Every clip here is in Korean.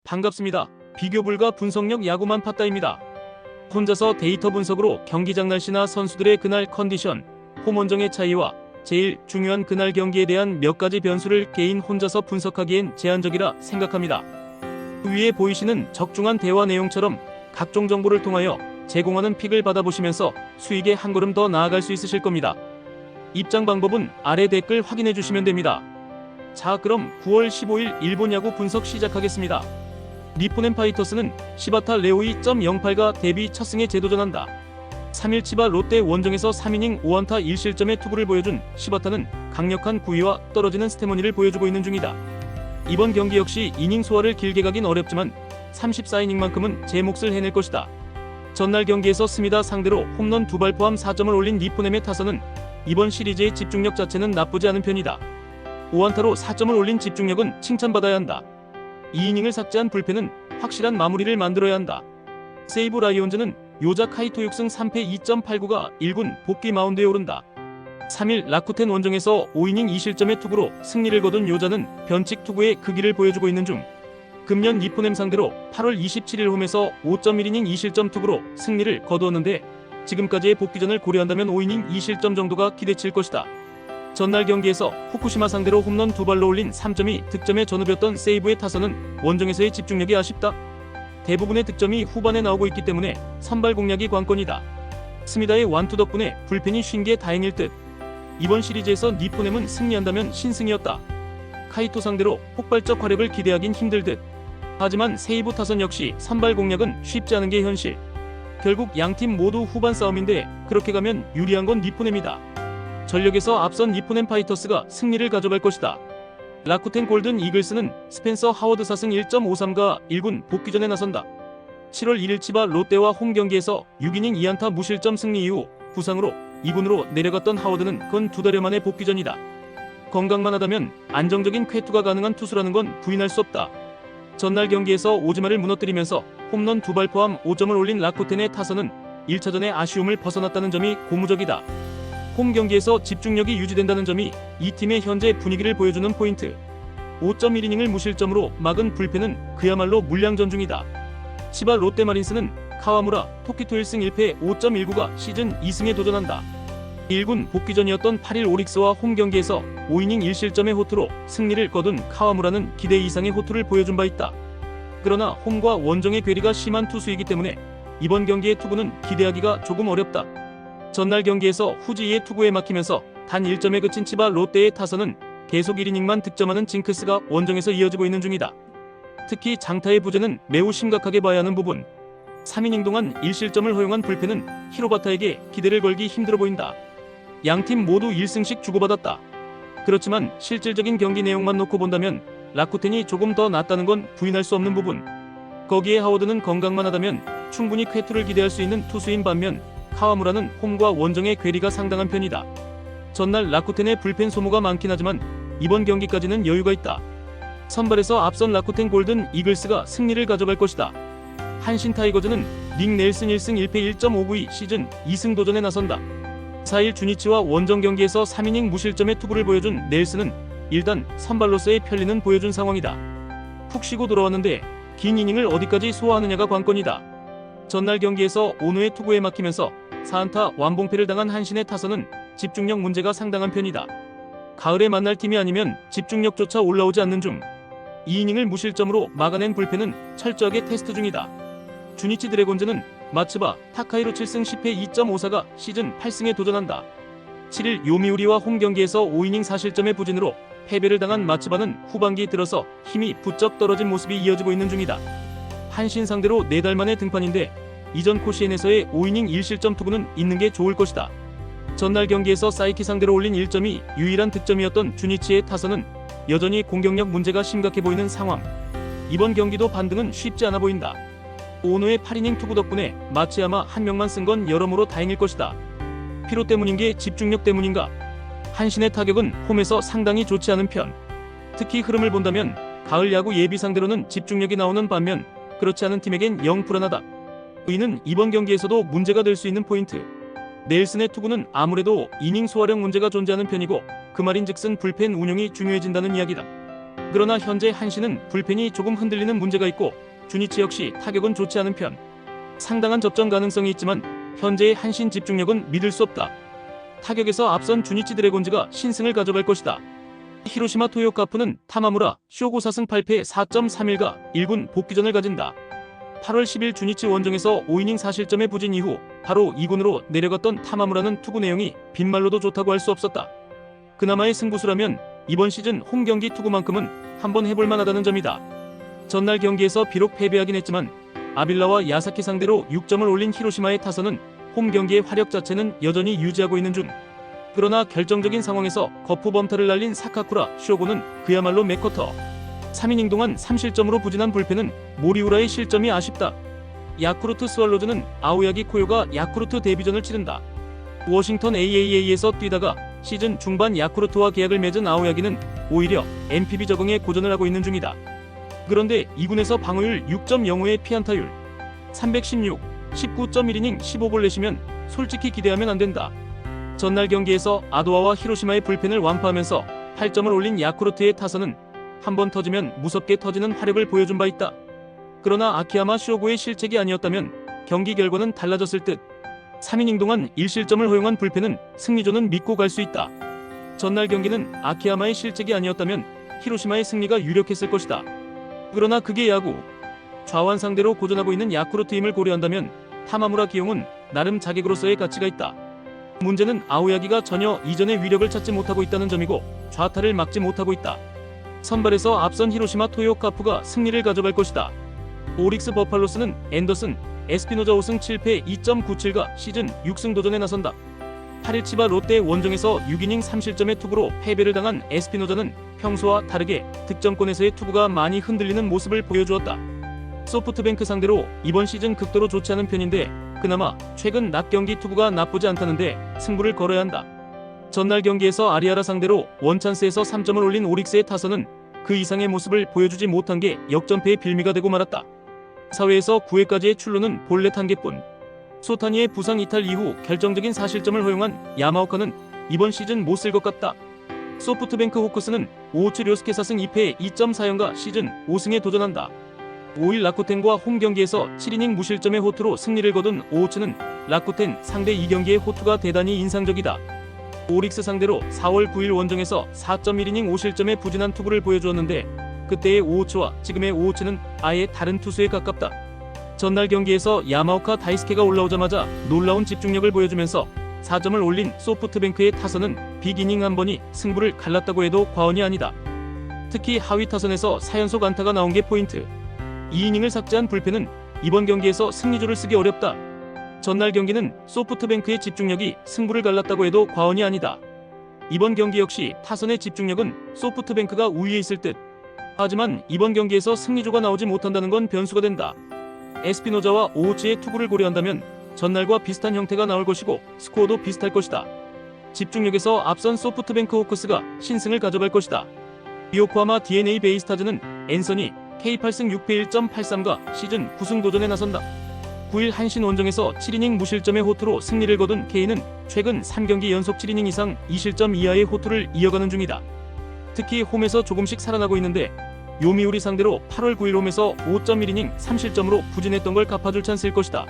반갑습니다. 비교 불가 분석력 야구만 팠다입니다. 혼자서 데이터 분석으로 경기장 날씨나 선수들의 그날 컨디션, 홈 원정의 차이와 제일 중요한 그날 경기에 대한 몇 가지 변수를 개인 혼자서 분석하기엔 제한적이라 생각합니다. 위에 보이시는 적중한 대화 내용처럼 각종 정보를 통하여 제공하는 픽을 받아보시면서 수익에 한 걸음 더 나아갈 수 있으실 겁니다. 입장 방법은 아래 댓글 확인해 주시면 됩니다. 자, 그럼 9월 15일 일본 야구 분석 시작하겠습니다. 니폰 앤 파이터스는 시바타 레오이 0.08가 데뷔 첫 승에 재도전한다. 3일 치바 롯데 원정에서 3이닝 5안타 1실점의 투구를 보여준 시바타는 강력한 구위와 떨어지는 스태머니를 보여주고 있는 중이다. 이번 경기 역시 이닝 소화를 길게 가긴 어렵지만 34이닝만큼은 제 몫을 해낼 것이다. 전날 경기에서 스미다 상대로 홈런 2발 포함 4점을 올린 니폰엠의 타선은 이번 시리즈의 집중력 자체는 나쁘지 않은 편이다. 5안타로 4점을 올린 집중력은 칭찬받아야 한다. 2이닝을 삭제한 불펜은 확실한 마무리를 만들어야 한다. 세이브 라이온즈는 요자 카이토 6승 3패 2.89가 1군 복귀 마운드에 오른다. 3일 라쿠텐 원정에서 5이닝 2실점의 투구로 승리를 거둔 요자는 변칙 투구의 크기를 보여주고 있는 중, 금년 니폰엠 상대로 8월 27일 홈에서 5.1이닝 2실점 투구로 승리를 거두었는데 지금까지의 복귀전을 고려한다면 5이닝 2실점 정도가 기대칠 것이다. 전날 경기에서 후쿠시마 상대로 홈런 2발로 올린 3점이 득점의 전후였던 세이브의 타선은 원정에서의 집중력이 아쉽다. 대부분의 득점이 후반에 나오고 있기 때문에 선발 공략이 관건이다. 스미다의 완투 덕분에 불펜이 쉰 게 다행일 듯. 이번 시리즈에서 니폰엠은 승리한다면 신승이었다. 카이토 상대로 폭발적 화력을 기대하긴 힘들 듯. 하지만 세이브 타선 역시 선발 공략은 쉽지 않은 게 현실. 결국 양팀 모두 후반 싸움인데 그렇게 가면 유리한 건 니폰엠이다. 전력에서 앞선 니폰 앤 파이터스가 승리를 가져갈 것이다. 라쿠텐 골든 이글스는 스펜서 하워드 4승 1.53가 1군 복귀전에 나선다. 7월 1일 치바 롯데와 홈 경기에서 6이닝 2안타 무실점 승리 이후 부상으로 2군으로 내려갔던 하워드는 건 2달여 만의 복귀전이다. 건강만 하다면 안정적인 쾌투가 가능한 투수라는 건 부인할 수 없다. 전날 경기에서 오즈마를 무너뜨리면서 홈런 2발 포함 5점을 올린 라쿠텐의 타선은 1차전의 아쉬움을 벗어났다는 점이 고무적이다. 홈 경기에서 집중력이 유지된다는 점이 이 팀의 현재 분위기를 보여주는 포인트. 5.1이닝을 무실점으로 막은 불펜은 그야말로 물량전 중이다. 치바 롯데마린스는 카와무라 토키토 1승 1패 5.19가 시즌 2승에 도전한다. 1군 복귀전이었던 8일 오릭스와 홈 경기에서 5이닝 1실점의 호투로 승리를 거둔 카와무라는 기대 이상의 호투를 보여준 바 있다. 그러나 홈과 원정의 괴리가 심한 투수이기 때문에 이번 경기의 투구는 기대하기가 조금 어렵다. 전날 경기에서 후지이의 투구에 막히면서 단 1점에 그친 치바 롯데의 타선은 계속 1이닝만 득점하는 징크스가 원정에서 이어지고 있는 중이다. 특히 장타의 부재는 매우 심각하게 봐야 하는 부분. 3이닝 동안 1실점을 허용한 불펜은 히로바타에게 기대를 걸기 힘들어 보인다. 양팀 모두 1승씩 주고받았다. 그렇지만 실질적인 경기 내용만 놓고 본다면 라쿠텐이 조금 더 낫다는 건 부인할 수 없는 부분. 거기에 하워드는 건강만 하다면 충분히 쾌투를 기대할 수 있는 투수인 반면 카와무라는 홈과 원정의 괴리가 상당한 편이다. 전날 라쿠텐의 불펜 소모가 많긴 하지만 이번 경기까지는 여유가 있다. 선발에서 앞선 라쿠텐 골든 이글스가 승리를 가져갈 것이다. 한신 타이거즈는 닉 넬슨 1승 1패 1.592 시즌 2승 도전에 나선다. 4일 주니치와 원정 경기에서 3이닝 무실점의 투구를 보여준 넬슨은 일단 선발로서의 편리는 보여준 상황이다. 푹 쉬고 돌아왔는데 긴 이닝을 어디까지 소화하느냐가 관건이다. 전날 경기에서 오노의 투구에 막히면서 4안타 완봉패를 당한 한신의 타선은 집중력 문제가 상당한 편이다. 가을에 만날 팀이 아니면 집중력조차 올라오지 않는 중 2이닝을 무실점으로 막아낸 불펜은 철저하게 테스트 중이다. 주니치 드래곤즈는 마츠바 타카이로 7승 10패 2.54가 시즌 8승에 도전한다. 7일 요미우리와 홈 경기에서 5이닝 4실점의 부진으로 패배를 당한 마츠바는 후반기 들어서 힘이 부쩍 떨어진 모습이 이어지고 있는 중이다. 한신 상대로 4달 만의 등판인데 이전 코시엔에서의 5이닝 1실점 투구는 있는 게 좋을 것이다. 전날 경기에서 사이키 상대로 올린 1점이 유일한 득점이었던 주니치의 타선은 여전히 공격력 문제가 심각해 보이는 상황. 이번 경기도 반등은 쉽지 않아 보인다. 오노의 8이닝 투구 덕분에 마츠야마 한 명만 쓴 건 여러모로 다행일 것이다. 피로 때문인 게 집중력 때문인가? 한신의 타격은 홈에서 상당히 좋지 않은 편. 특히 흐름을 본다면 가을 야구 예비 상대로는 집중력이 나오는 반면 그렇지 않은 팀에겐 영 불안하다. 이는 이번 경기에서도 문제가 될 수 있는 포인트. 넬슨의 투구는 아무래도 이닝 소화력 문제가 존재하는 편이고 그 말인즉슨 불펜 운용이 중요해진다는 이야기다. 그러나 현재 한신은 불펜이 조금 흔들리는 문제가 있고 주니치 역시 타격은 좋지 않은 편. 상당한 접전 가능성이 있지만 현재의 한신 집중력은 믿을 수 없다. 타격에서 앞선 주니치 드래곤즈가 신승을 가져갈 것이다. 히로시마 토요카프는 타마무라 쇼고 4승 8패 4.31가 1군 복귀전을 가진다. 8월 10일 주니치 원정에서 5이닝 4실점의 부진 이후 바로 2군으로 내려갔던 타마무라는 투구 내용이 빈말로도 좋다고 할 수 없었다. 그나마의 승부수라면 이번 시즌 홈 경기 투구만큼은 한번 해볼 만하다는 점이다. 전날 경기에서 비록 패배하긴 했지만 아빌라와 야사키 상대로 6점을 올린 히로시마의 타선은 홈 경기의 화력 자체는 여전히 유지하고 있는 중. 그러나 결정적인 상황에서 거푸 범타를 날린 사카쿠라 쇼고는 그야말로 맥커터. 3이닝 동안 3실점으로 부진한 불펜은 모리우라의 실점이 아쉽다. 야쿠르트 스왈로즈는 아오야기 코요가 야쿠르트 데뷔전을 치른다. 워싱턴 AAA에서 뛰다가 시즌 중반 야쿠르트와 계약을 맺은 아오야기는 오히려 NPB 적응에 고전을 하고 있는 중이다. 그런데 2군에서 방어율 6.05의 피안타율 316, 19.1이닝 15골 내시면 솔직히 기대하면 안 된다. 전날 경기에서 아도아와 히로시마의 불펜을 완파하면서 8점을 올린 야쿠르트의 타선은 한번 터지면 무섭게 터지는 화력을 보여준 바 있다. 그러나 아키야마 쇼고의 실책이 아니었다면 경기 결과는 달라졌을 듯. 3이닝 동안 1실점을 허용한 불펜은 승리조는 믿고 갈 수 있다. 전날 경기는 아키야마의 실책이 아니었다면 히로시마의 승리가 유력했을 것이다. 그러나 그게 야구. 좌완 상대로 고전하고 있는 야쿠르트임을 고려한다면 타마무라 기용은 나름 자객으로서의 가치가 있다. 문제는 아오야기가 전혀 이전의 위력을 찾지 못하고 있다는 점이고 좌타를 막지 못하고 있다. 선발에서 앞선 히로시마 토요카프가 승리를 가져갈 것이다. 오릭스 버팔로스는 앤더슨, 에스피노자 5승 7패 2.97가 시즌 6승 도전에 나선다. 8일 치바 롯데 원정에서 6이닝 3실점의 투구로 패배를 당한 에스피노자는 평소와 다르게 득점권에서의 투구가 많이 흔들리는 모습을 보여주었다. 소프트뱅크 상대로 이번 시즌 극도로 좋지 않은 편인데 그나마 최근 낮 경기 투구가 나쁘지 않다는데 승부를 걸어야 한다. 전날 경기에서 아리아라 상대로 원찬스에서 3점을 올린 오릭스의 타선은 그 이상의 모습을 보여주지 못한 게 역전패의 빌미가 되고 말았다. 사회에서 9회까지의 출루는 볼넷 1개뿐. 소타니의 부상 이탈 이후 결정적인 4실점을 허용한 야마오카는 이번 시즌 못 쓸 것 같다. 소프트뱅크 호크스는 오우츠 료스케 4승 2패 2.4연가 시즌 5승에 도전한다. 5일 라쿠텐과 홈 경기에서 7이닝 무실점의 호투로 승리를 거둔 오우츠는 라쿠텐 상대 2경기의 호투가 대단히 인상적이다. 오릭스 상대로 4월 9일 원정에서 4.1이닝 5실점의 부진한 투구를 보여주었는데 그때의 오우츠와 지금의 오우츠는 아예 다른 투수에 가깝다. 전날 경기에서 야마오카 다이스케가 올라오자마자 놀라운 집중력을 보여주면서 4점을 올린 소프트뱅크의 타선은 빅이닝 한 번이 승부를 갈랐다고 해도 과언이 아니다. 특히 하위 타선에서 4연속 안타가 나온 게 포인트. 2이닝을 삭제한 불펜은 이번 경기에서 승리조를 쓰기 어렵다. 전날 경기는 소프트뱅크의 집중력이 승부를 갈랐다고 해도 과언이 아니다. 이번 경기 역시 타선의 집중력은 소프트뱅크가 우위에 있을 듯. 하지만 이번 경기에서 승리조가 나오지 못한다는 건 변수가 된다. 에스피노자와 오우츠의 투구를 고려한다면 전날과 비슷한 형태가 나올 것이고 스코어도 비슷할 것이다. 집중력에서 앞선 소프트뱅크 호크스가 신승을 가져갈 것이다. 요코하마 DNA 베이스타즈는 앤서니 K8승 6패 1.83가 시즌 9승 도전에 나선다. 9일 한신 원정에서 7이닝 무실점의 호투로 승리를 거둔 K는 최근 3경기 연속 7이닝 이상 2실점 이하의 호투를 이어가는 중이다. 특히 홈에서 조금씩 살아나고 있는데 요미우리 상대로 8월 9일 홈에서 5.1이닝 3실점으로 부진했던 걸 갚아줄 찬스일 것이다.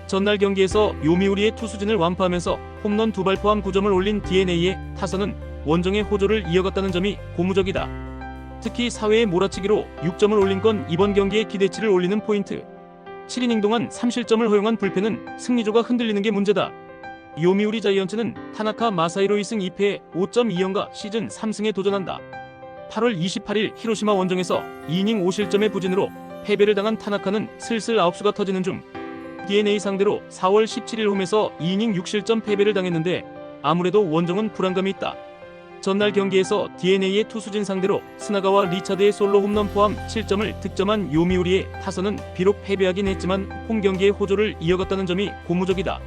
전날 경기에서 요미우리의 투수진을 완파하면서 홈런 2발 포함 9점을 올린 DNA의 타선은 원정의 호조를 이어갔다는 점이 고무적이다. 특히 4회의 몰아치기로 6점을 올린 건 이번 경기의 기대치를 올리는 포인트. 7이닝 동안 3실점을 허용한 불펜은 승리조가 흔들리는 게 문제다. 요미우리 자이언츠는 타나카 마사히로 2승 2패 5.2연가 시즌 3승에 도전한다. 8월 28일 히로시마 원정에서 2이닝 5실점의 부진으로 패배를 당한 타나카는 슬슬 아홉수가 터지는 중. DNA 상대로 4월 17일 홈에서 2이닝 6실점 패배를 당했는데 아무래도 원정은 불안감이 있다. 전날 경기에서 DNA의 투수진 상대로 스나가와 리차드의 솔로 홈런 포함 7점을 득점한 요미우리의 타선은 비록 패배하긴 했지만 홈 경기의 호조를 이어갔다는 점이 고무적이다.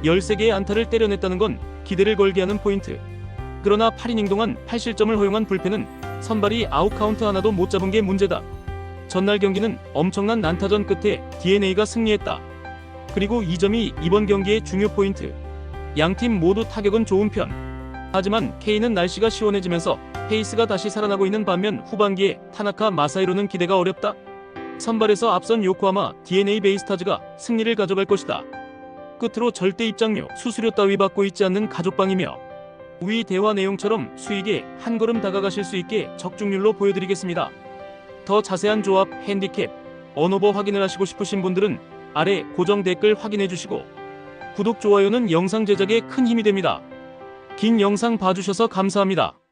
13개의 안타를 때려냈다는 건 기대를 걸게 하는 포인트. 그러나 8이닝 동안 8실점을 허용한 불펜은 선발이 아웃카운트 하나도 못 잡은 게 문제다. 전날 경기는 엄청난 난타전 끝에 DNA가 승리했다. 그리고 이 점이 이번 경기의 중요 포인트. 양팀 모두 타격은 좋은 편. 하지만 K는 날씨가 시원해지면서 페이스가 다시 살아나고 있는 반면 후반기에 타나카 마사히로는 기대가 어렵다. 선발에서 앞선 요코하마 DNA 베이스타즈가 승리를 가져갈 것이다. 끝으로 절대 입장료, 수수료 따위 받고 있지 않는 가족방이며 위 대화 내용처럼 수익에 한 걸음 다가가실 수 있게 적중률로 보여드리겠습니다. 더 자세한 조합, 핸디캡, 언오버 확인을 하시고 싶으신 분들은 아래 고정 댓글 확인해 주시고 구독, 좋아요는 영상 제작에 큰 힘이 됩니다. 긴 영상 봐주셔서 감사합니다.